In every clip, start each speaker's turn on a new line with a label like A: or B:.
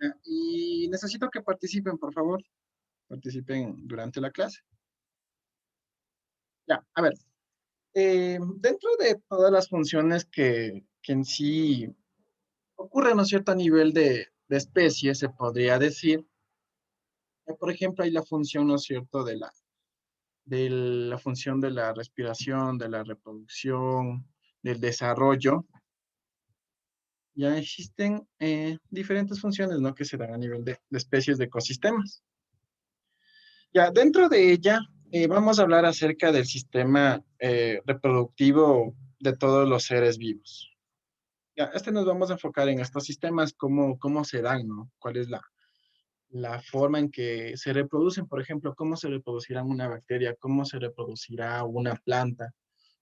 A: Ya, y necesito que participen, por favor. Participen durante la clase. Ya, a ver. Dentro de todas las funciones que en sí ocurren, ¿no es cierto?, a nivel de especie, se podría decir, por ejemplo, hay la función, ¿no es cierto?, de la función de la respiración, de la reproducción, del desarrollo. Ya existen diferentes funciones, ¿no?, que se dan a nivel de especies de ecosistemas. Ya, dentro de ella, vamos a hablar acerca del sistema reproductivo de todos los seres vivos. Ya, nos vamos a enfocar en estos sistemas, cómo se dan, ¿no? ¿Cuál es la forma en que se reproducen? Por ejemplo, cómo se reproducirá una bacteria, cómo se reproducirá una planta,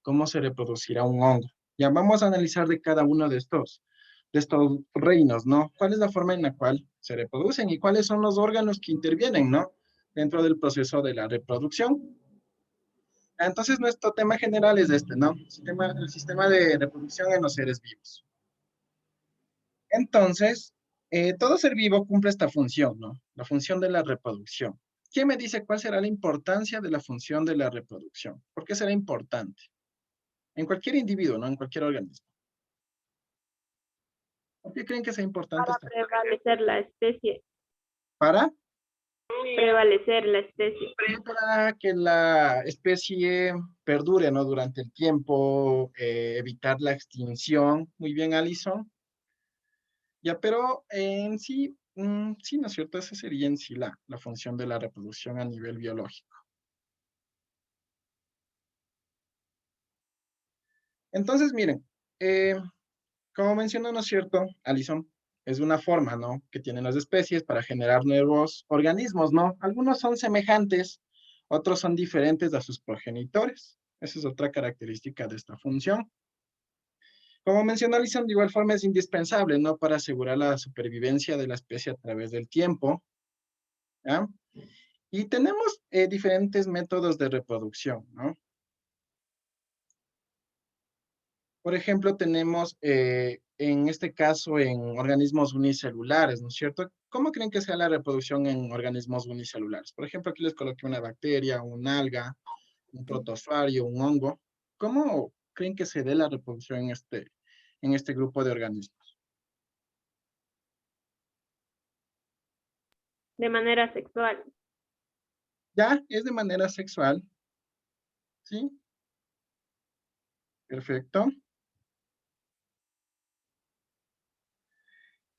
A: cómo se reproducirá un hongo. Ya, vamos a analizar de cada uno de estos reinos, ¿no? ¿Cuál es la forma en la cual se reproducen y cuáles son los órganos que intervienen, ¿no? Dentro del proceso de la reproducción. Entonces, nuestro tema general es este, ¿no? El sistema de reproducción en los seres vivos. Entonces, todo ser vivo cumple esta función, ¿no? La función de la reproducción. ¿Quién me dice cuál será la importancia de la función de la reproducción? ¿Por qué será importante? En cualquier individuo, ¿no? En cualquier organismo. ¿Por qué creen que sea importante
B: Para
A: esta función?
B: prevalecer la especie,
A: Para,
B: prevalecer la especie.
A: para que la especie perdure, ¿no? Durante el tiempo, evitar la extinción. Muy bien, Alison. Ya, pero en sí, sí, ¿no es cierto? Esa sería en sí la función de la reproducción a nivel biológico. Entonces, miren, eh, como mencionó, ¿no es cierto? Alison, es una forma, ¿no?, que tienen las especies para generar nuevos organismos, ¿no? Algunos son semejantes, otros son diferentes a sus progenitores. Esa es otra característica de esta función. Como mencionó Alison, de igual forma es indispensable, ¿no?, para asegurar la supervivencia de la especie a través del tiempo, ¿ya? Y tenemos diferentes métodos de reproducción, ¿no? Por ejemplo, tenemos en este caso en organismos unicelulares, ¿no es cierto? ¿Cómo creen que sea la reproducción en organismos unicelulares? Por ejemplo, aquí les coloqué una bacteria, un alga, un protozoario, un hongo. ¿Cómo creen que se dé la reproducción en este grupo de organismos?
B: De manera sexual.
A: Ya, es de manera sexual, ¿sí? Perfecto.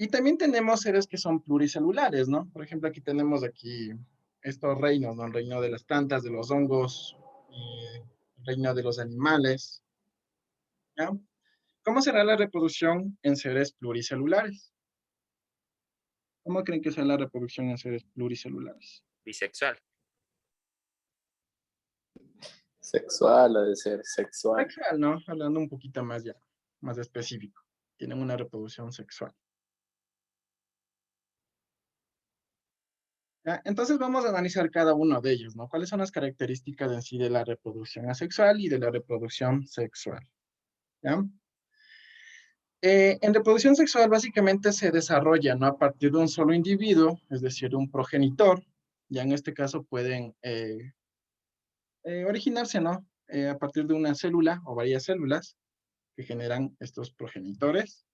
A: Y también tenemos seres que son pluricelulares, ¿no? Por ejemplo, aquí estos reinos, ¿no? El reino de las plantas, de los hongos, el reino de los animales, ¿ya? ¿Cómo será la reproducción en seres pluricelulares? ¿Cómo creen que será la reproducción en seres pluricelulares?
C: Bisexual.
D: Sexual, ha de ser sexual.
A: Sexual, ¿no? Hablando un poquito más ya, más específico. Tienen una reproducción sexual. ¿Ya? Entonces vamos a analizar cada uno de ellos, ¿no? ¿Cuáles son las características en sí de la reproducción asexual y de la reproducción sexual? ¿Ya? En reproducción sexual básicamente se desarrolla, ¿no?, a partir de un solo individuo, es decir, un progenitor. Ya en este caso pueden originarse, ¿no?, a partir de una célula o varias células que generan estos progenitores,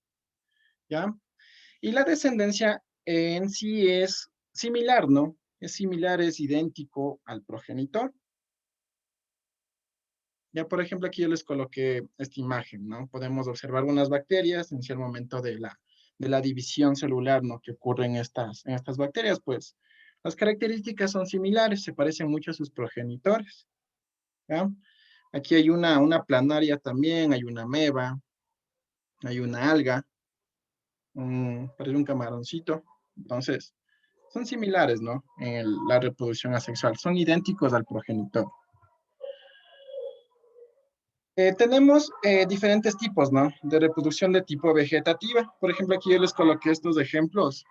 A: ¿ya? Y la descendencia en sí es similar, ¿no? Es similar, es idéntico al progenitor. Ya, por ejemplo, aquí yo les coloqué esta imagen, ¿no? Podemos observar unas bacterias en sí el momento de la división celular, ¿no?, que ocurre en estas bacterias, pues las características son similares, se parecen mucho a sus progenitores, ¿ya? Aquí hay una planaria también, hay una ameba, hay una alga, parece un camaroncito. Entonces, son similares, ¿no?, en la reproducción asexual, son idénticos al progenitor. Tenemos diferentes tipos, ¿no?, de reproducción de tipo vegetativa. Por ejemplo, aquí yo les coloqué estos ejemplos.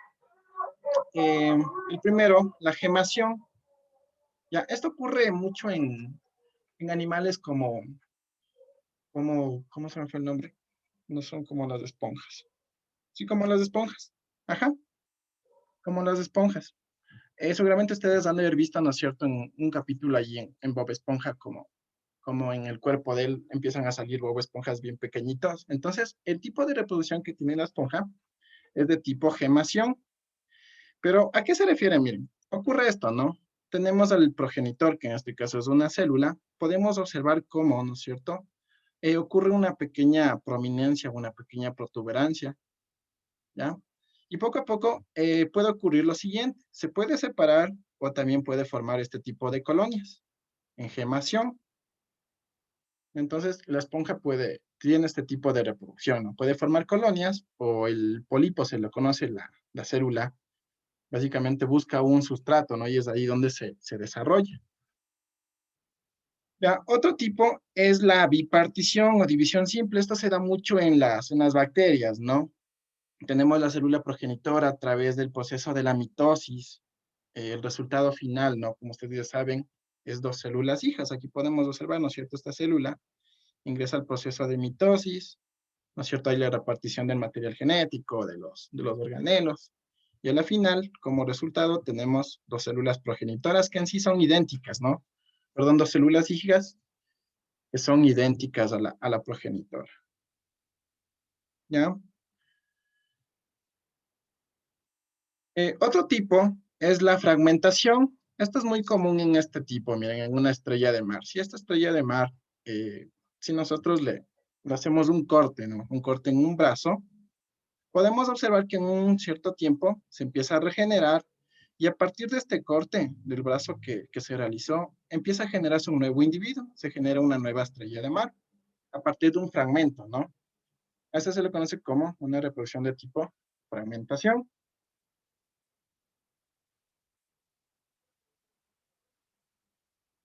A: El primero, la gemación. Ya, esto ocurre mucho en animales ¿cómo se me fue el nombre? No son como las esponjas. Sí, como las esponjas. Ajá. como las esponjas. Seguramente ustedes han de haber visto, ¿no es cierto?, en un capítulo allí en Bob Esponja, como en el cuerpo de él empiezan a salir Bob Esponjas bien pequeñitos. Entonces, el tipo de reproducción que tiene la esponja es de tipo gemación. Pero, ¿a qué se refiere? Miren, ocurre esto, ¿no? Tenemos al progenitor, que en este caso es una célula. Podemos observar cómo, ¿no es cierto?, ocurre una pequeña prominencia, una pequeña protuberancia, ¿ya? Y poco a poco puede ocurrir lo siguiente. Se puede separar o también puede formar este tipo de colonias en gemación. Entonces, la esponja tiene este tipo de reproducción, ¿no? Puede formar colonias o el pólipo se lo conoce, la célula, básicamente busca un sustrato, ¿no? Y es ahí donde se desarrolla. Ya, otro tipo es la bipartición o división simple. Esto se da mucho en las bacterias, ¿no? Tenemos la célula progenitora a través del proceso de la mitosis. El resultado final, ¿no? Como ustedes ya saben, es dos células hijas. Aquí podemos observar, ¿no es cierto? Esta célula ingresa al proceso de mitosis, ¿no es cierto? Hay la repartición del material genético, de los organelos. Y a la final, como resultado, tenemos dos células progenitoras que en sí son idénticas, ¿no? Perdón, dos células hijas que son idénticas a la progenitora. ¿Ya? Otro tipo es la fragmentación. Esto es muy común en este tipo, miren, en una estrella de mar. Si esta estrella de mar, si nosotros le hacemos un corte, ¿no? Un corte en un brazo, podemos observar que en un cierto tiempo se empieza a regenerar y a partir de este corte del brazo que se realizó, empieza a generarse un nuevo individuo, se genera una nueva estrella de mar a partir de un fragmento, ¿no? A esto se le conoce como una reproducción de tipo fragmentación.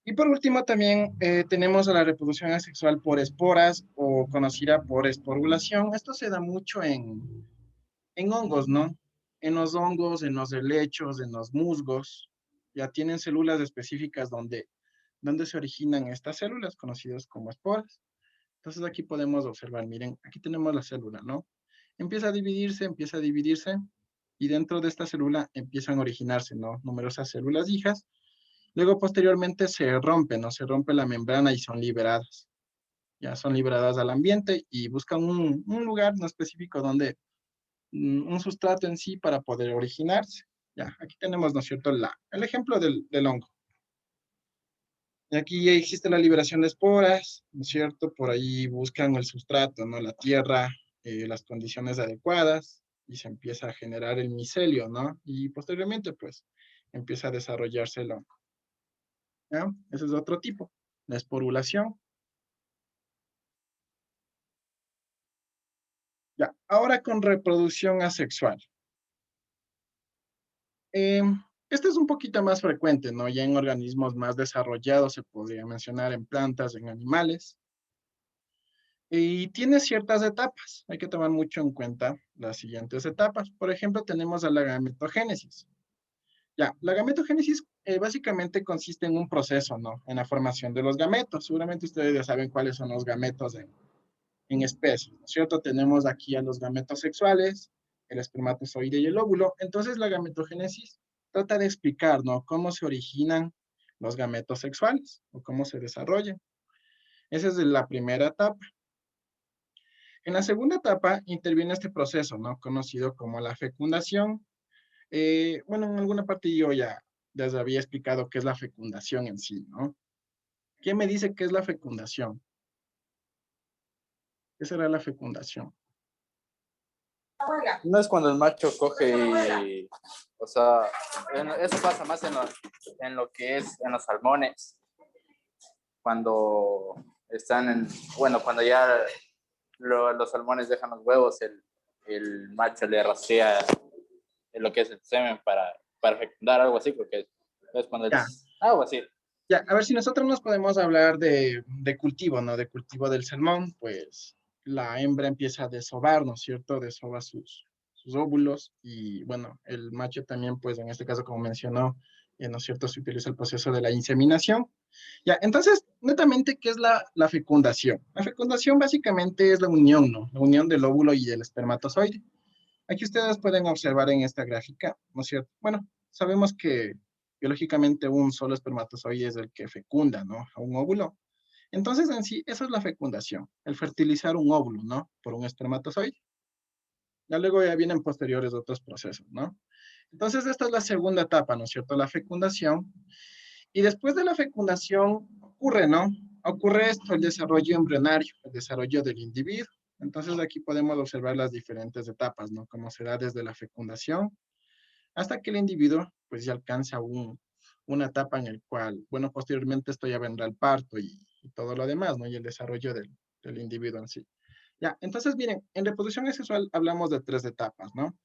A: Y por último también tenemos a la reproducción asexual por esporas o conocida por esporulación. Esto se da mucho en hongos, ¿no? En los hongos, en los helechos, en los musgos. Ya tienen células específicas donde se originan estas células conocidas como esporas. Entonces aquí podemos observar, miren, aquí tenemos la célula, ¿no? Empieza a dividirse y dentro de esta célula empiezan a originarse, ¿no? Numerosas células hijas. Luego, posteriormente, se rompe, ¿no? Se rompe la membrana y son liberadas. Ya son liberadas al ambiente y buscan un lugar no específico donde, un sustrato en sí para poder originarse. Ya, aquí tenemos, ¿no es cierto?, el ejemplo del hongo. Y aquí existe la liberación de esporas, ¿no es cierto? Por ahí buscan el sustrato, ¿no? La tierra, las condiciones adecuadas y se empieza a generar el micelio, ¿no? Y posteriormente, pues, empieza a desarrollarse el hongo. ¿Ya? Ese es otro tipo, la esporulación. Ya, ahora con reproducción asexual. Eh, Este es un poquito más frecuente, ¿no? Ya en organismos más desarrollados se podría mencionar en plantas, en animales. Y tiene ciertas etapas. Hay que tomar mucho en cuenta las siguientes etapas. Por ejemplo, tenemos a la gametogénesis. Ya, la gametogénesis básicamente consiste en un proceso, ¿no? En la formación de los gametos. Seguramente ustedes ya saben cuáles son los gametos en especies, ¿no es cierto? Tenemos aquí a los gametos sexuales, el espermatozoide y el óvulo. Entonces, la gametogénesis trata de explicar, ¿no? Cómo se originan los gametos sexuales o cómo se desarrollan. Esa es la primera etapa. En la segunda etapa interviene este proceso, ¿no? Conocido como la fecundación. Bueno, en alguna parte yo ya les había explicado qué es la fecundación en sí, ¿no? ¿Quién me dice qué es la fecundación? ¿Qué será la fecundación?
D: No es cuando el macho coge y, o sea, eso pasa más en lo que es en los salmones, cuando están bueno, cuando ya los salmones dejan los huevos, el macho le rastrea lo que es el semen para fecundar, algo así, porque es cuando
A: Ya,
D: algo así.
A: ya, a ver si nosotros nos podemos hablar de cultivo, ¿no? De cultivo del salmón, pues la hembra empieza a desovar, ¿no es cierto? Desova sus óvulos y, bueno, el macho también, pues en este caso, como mencionó, ¿no es cierto? Se utiliza el proceso de la inseminación. Ya, entonces, netamente, ¿qué es la fecundación? La fecundación básicamente es la unión, ¿no? La unión del óvulo y del espermatozoide. Aquí ustedes pueden observar en esta gráfica, ¿no es cierto? Bueno, sabemos que biológicamente un solo espermatozoide es el que fecunda, ¿no? A un óvulo. Entonces, en sí, eso es la fecundación, el fertilizar un óvulo, ¿no? Por un espermatozoide. Ya luego ya vienen posteriores otros procesos, ¿no? Entonces, esta es la segunda etapa, ¿no es cierto? La fecundación. Y después de la fecundación ocurre, ¿no? Ocurre esto, el desarrollo embrionario, el desarrollo del individuo. Entonces, aquí podemos observar las diferentes etapas, ¿no? Como se da desde la fecundación hasta que el individuo, pues, ya alcanza una etapa en el cual, bueno, posteriormente esto ya vendrá el parto y todo lo demás, ¿no? Y el desarrollo del individuo en sí. Ya, entonces, miren, en reproducción asexual hablamos de tres etapas, ¿no?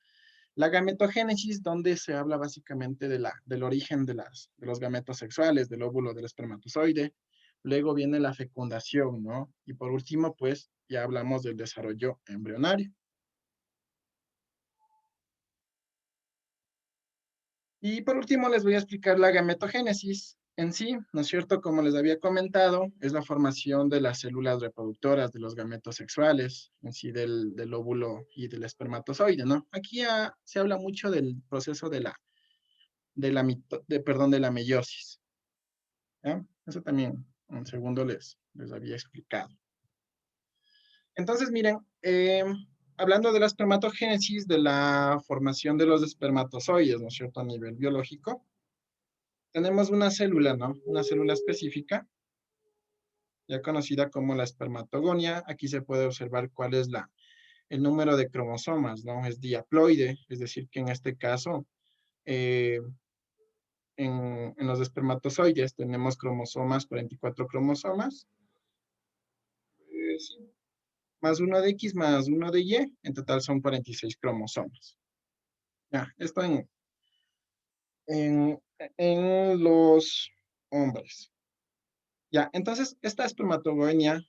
A: La gametogénesis, donde se habla básicamente del origen de los gametos sexuales, del óvulo del espermatozoide. Luego viene la fecundación, ¿no? Y por último, pues, ya hablamos del desarrollo embrionario. Y por último, les voy a explicar la gametogénesis en sí, ¿no es cierto? Como les había comentado, es la formación de las células reproductoras de los gametos sexuales, en sí del óvulo y del espermatozoide, ¿no? Aquí ya se habla mucho del proceso de la meiosis. ¿Ya? Eso también un segundo les había explicado. Entonces, miren, hablando de la espermatogénesis, de la formación de los espermatozoides, ¿no es cierto? A nivel biológico, tenemos una célula, ¿no? Una célula específica, ya conocida como la espermatogonia. Aquí se puede observar cuál es el número de cromosomas, ¿no? Es diaploide, es decir, que en este caso, eh, en los espermatozoides tenemos cromosomas, 44 cromosomas, sí, más uno de X más uno de Y, en total son 46 cromosomas. Ya, esto en, en los hombres. Ya, entonces esta espermatogonia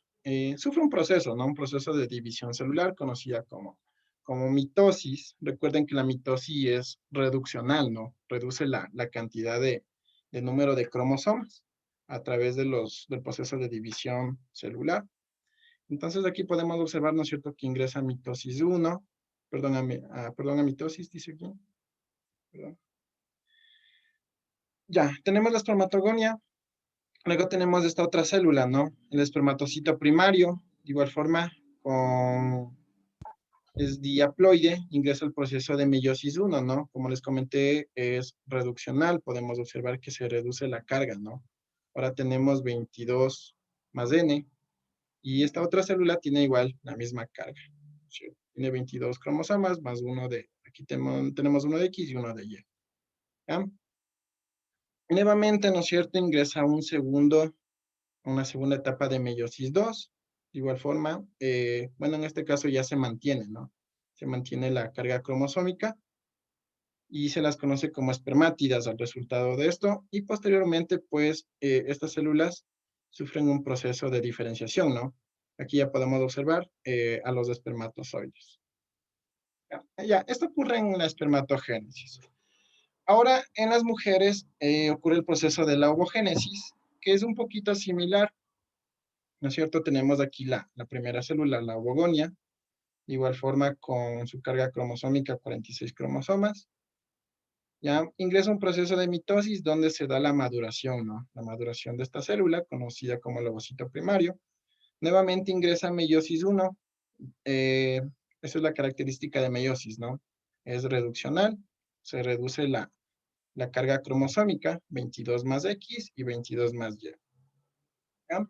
A: sufre un proceso, ¿no? Un proceso de división celular conocida como mitosis. Recuerden que la mitosis es reduccional, ¿no? Reduce la cantidad de número de cromosomas a través del proceso de división celular. Entonces aquí podemos observar, ¿no es cierto?, que ingresa mitosis 1, perdón, a mitosis, dice aquí. Perdón. Ya, tenemos la espermatogonia. Luego tenemos esta otra célula, ¿no? El espermatocito primario, de igual forma, es diaploide, ingresa el proceso de meiosis 1, ¿no? Como les comenté, es reduccional, podemos observar que se reduce la carga, ¿no? Ahora tenemos 22 más N, y esta otra célula tiene igual la misma carga, ¿sí? Tiene 22 cromosomas más uno aquí tenemos uno de X y uno de Y, ¿ya? Nuevamente, ¿no es cierto?, ingresa una segunda etapa de meiosis 2. De igual forma, bueno, en este caso ya se mantiene, ¿no? Se mantiene la carga cromosómica y se las conoce como espermátidas al resultado de esto. Y posteriormente, pues, estas células sufren un proceso de diferenciación, ¿no? Aquí ya podemos observar a los espermatozoides. Ya, esto ocurre en la espermatogénesis. Ahora, en las mujeres ocurre el proceso de la ovogénesis, que es un poquito similar, ¿no es cierto? Tenemos aquí la primera célula, la ovogonia, de igual forma con su carga cromosómica, 46 cromosomas. Ya ingresa un proceso de mitosis donde se da la maduración, ¿no? La maduración de esta célula, conocida como el ovocito primario. Nuevamente ingresa meiosis 1. Esa es la característica de meiosis, ¿no? Es reduccional, se reduce la carga cromosómica, 22 más X y 22 más Y. ¿Ya?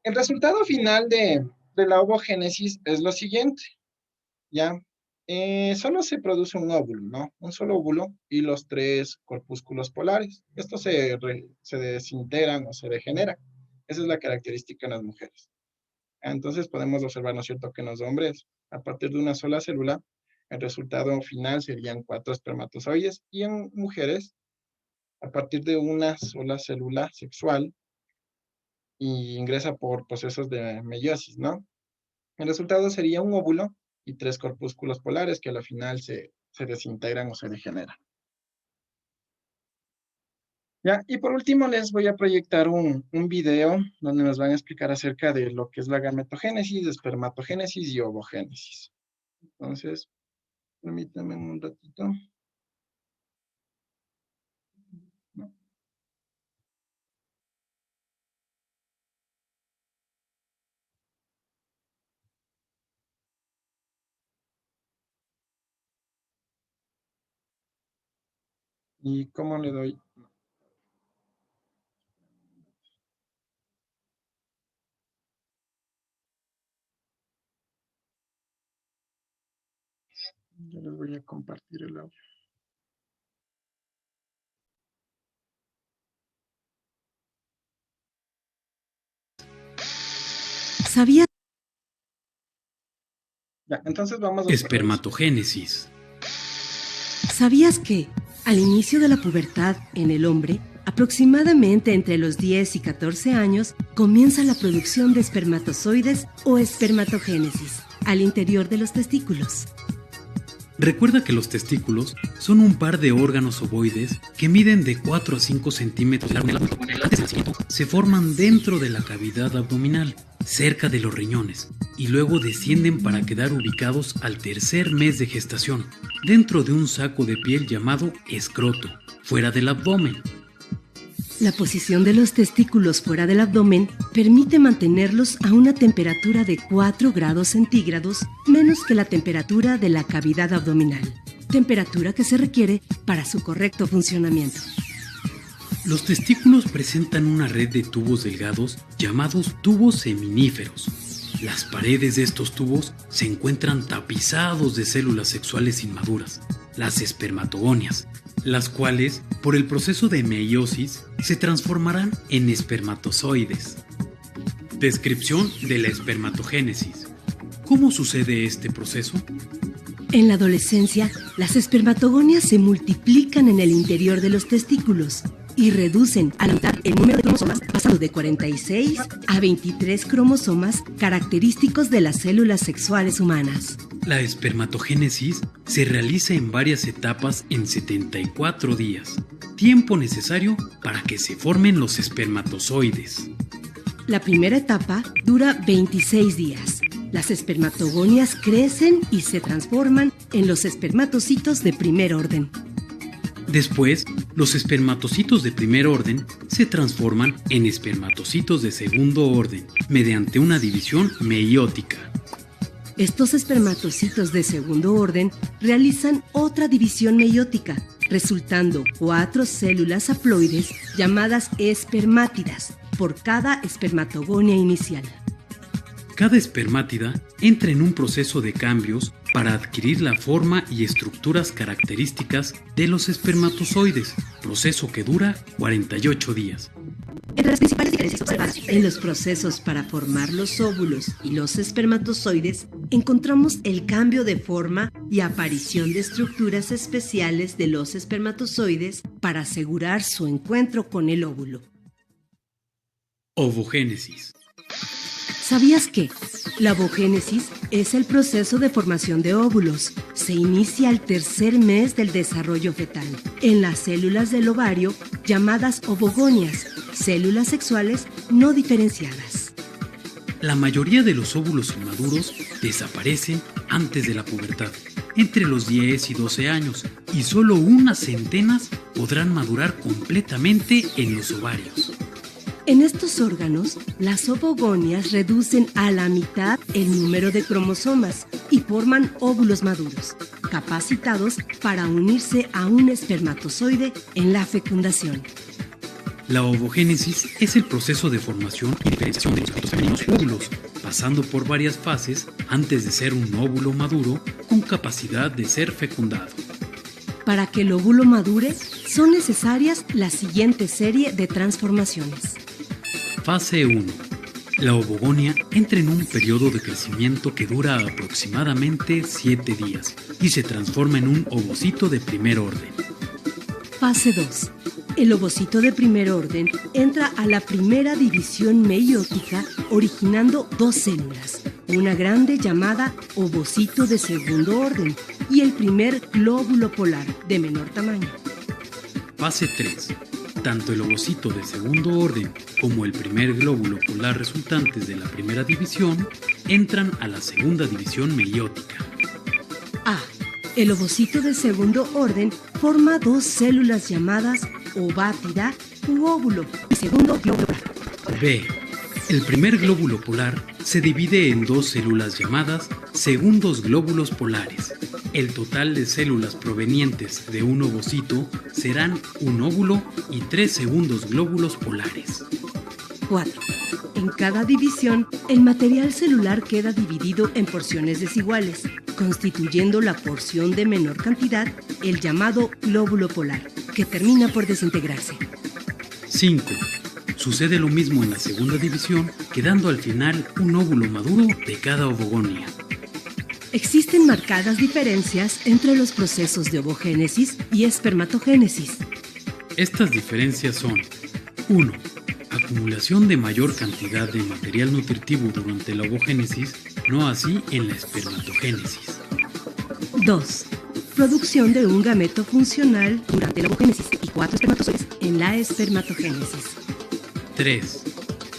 A: El resultado final de la ovogénesis es lo siguiente, ¿ya? Solo se produce un óvulo, ¿no? Un solo óvulo y los tres corpúsculos polares. Estos se desintegran o se degeneran. Esa es la característica en las mujeres. Entonces podemos observar, ¿no es cierto?, que en los hombres, a partir de una sola célula, el resultado final serían 4 espermatozoides y en mujeres, a partir de una sola célula sexual, y ingresa por procesos de meiosis, ¿no? El resultado sería un óvulo y 3 corpúsculos polares que a la final se desintegran o se degeneran. Ya, y por último les voy a proyectar un video donde nos van a explicar acerca de lo que es la gametogénesis, espermatogénesis y ovogénesis. Entonces, Permítame un ratito. No. ¿Y cómo le doy? Yo les voy a compartir el audio.
C: ¿Sabías?
A: Ya, entonces vamos a...
E: Espermatogénesis.
C: ¿Sabías que, al inicio de la pubertad en el hombre, aproximadamente entre los 10 y 14 años, comienza la producción de espermatozoides o espermatogénesis al interior de los testículos?
E: Recuerda que los testículos son un par de órganos ovoides que miden de 4 a 5 centímetros de largo. Antes del nacimiento, se forman dentro de la cavidad abdominal, cerca de los riñones, y luego descienden para quedar ubicados al tercer mes de gestación, dentro de un saco de piel llamado escroto, fuera del abdomen.
C: La posición de los testículos fuera del abdomen permite mantenerlos a una temperatura de 4 grados centígrados menos que la temperatura de la cavidad abdominal, temperatura que se requiere para su correcto funcionamiento.
E: Los testículos presentan una red de tubos delgados llamados tubos seminíferos. Las paredes de estos tubos se encuentran tapizados de células sexuales inmaduras, las espermatogonias, las cuales, por el proceso de meiosis, se transformarán en espermatozoides. Descripción de la espermatogénesis. ¿Cómo sucede este proceso?
C: En la adolescencia, las espermatogonias se multiplican en el interior de los testículos y reducen a la mitad el número de cromosomas, pasando de 46 a 23 cromosomas característicos de las células sexuales humanas.
E: La espermatogénesis se realiza en varias etapas en 74 días, tiempo necesario para que se formen los espermatozoides.
C: La primera etapa dura 26 días. Las espermatogonias crecen y se transforman en los espermatocitos de primer orden.
E: Después, los espermatocitos de primer orden se transforman en espermatocitos de segundo orden mediante una división meiótica.
C: Estos espermatocitos de segundo orden realizan otra división meiótica, resultando 4 células haploides llamadas espermátidas por cada espermatogonia inicial.
E: Cada espermátida entra en un proceso de cambios para adquirir la forma y estructuras características de los espermatozoides, proceso que dura 48 días.
C: Entre las principales diferencias observadas en los procesos para formar los óvulos y los espermatozoides, encontramos el cambio de forma y aparición de estructuras especiales de los espermatozoides para asegurar su encuentro con el óvulo.
E: Ovogénesis.
C: ¿Sabías que la ovogénesis es el proceso de formación de óvulos? Se inicia al tercer mes del desarrollo fetal, en las células del ovario llamadas ovogonias, células sexuales no diferenciadas.
E: La mayoría de los óvulos inmaduros desaparecen antes de la pubertad, entre los 10 y 12 años, y solo unas centenas podrán madurar completamente en los ovarios.
C: En estos órganos, las ovogonias reducen a la mitad el número de cromosomas y forman óvulos maduros, capacitados para unirse a un espermatozoide en la fecundación.
E: La ovogénesis es el proceso de formación y diferenciación de los fetos femeninos óvulos, pasando por varias fases antes de ser un óvulo maduro con capacidad de ser fecundado.
C: Para que el óvulo madure, son necesarias la siguiente serie de transformaciones.
E: Fase 1. La ovogonia entra en un periodo de crecimiento que dura aproximadamente 7 días y se transforma en un ovocito de primer orden.
C: Fase 2. El ovocito de primer orden entra a la primera división meiótica originando 2 células, una grande llamada ovocito de segundo orden y el primer glóbulo polar de menor tamaño.
E: Fase 3. Tanto el ovocito de segundo orden como el primer glóbulo polar resultantes de la primera división entran a la segunda división meiótica.
C: A. El ovocito de segundo orden forma dos células llamadas ovátida u óvulo y segundo glóbulo polar.
E: B. El primer glóbulo polar se divide en dos células llamadas segundos glóbulos polares. El total de células provenientes de un ovocito serán un óvulo y 3 segundos glóbulos polares.
C: 4. En cada división, el material celular queda dividido en porciones desiguales, constituyendo la porción de menor cantidad, el llamado glóbulo polar, que termina por desintegrarse.
E: 5. Sucede lo mismo en la segunda división, quedando al final un óvulo maduro de cada ovogonia.
C: Existen marcadas diferencias entre los procesos de ovogénesis y espermatogénesis.
E: Estas diferencias son: 1. Acumulación de mayor cantidad de material nutritivo durante la ovogénesis, no así en la espermatogénesis.
C: 2. Producción de un gameto funcional durante la ovogénesis y 4 espermatozoides en la espermatogénesis.
E: 3.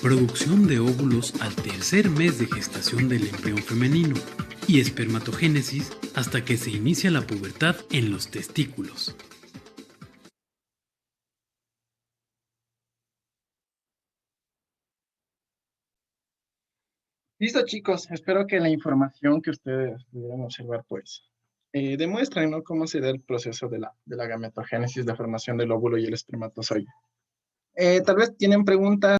E: Producción de óvulos al tercer mes de gestación del embrión femenino y espermatogénesis hasta que se inicia la pubertad en los testículos.
A: Listo, chicos. Espero que la información que ustedes pudieron observar, pues, demuestren, ¿no?, cómo se da el proceso de la gametogénesis, de formación del óvulo y el espermatozoide. Tal vez tienen preguntas.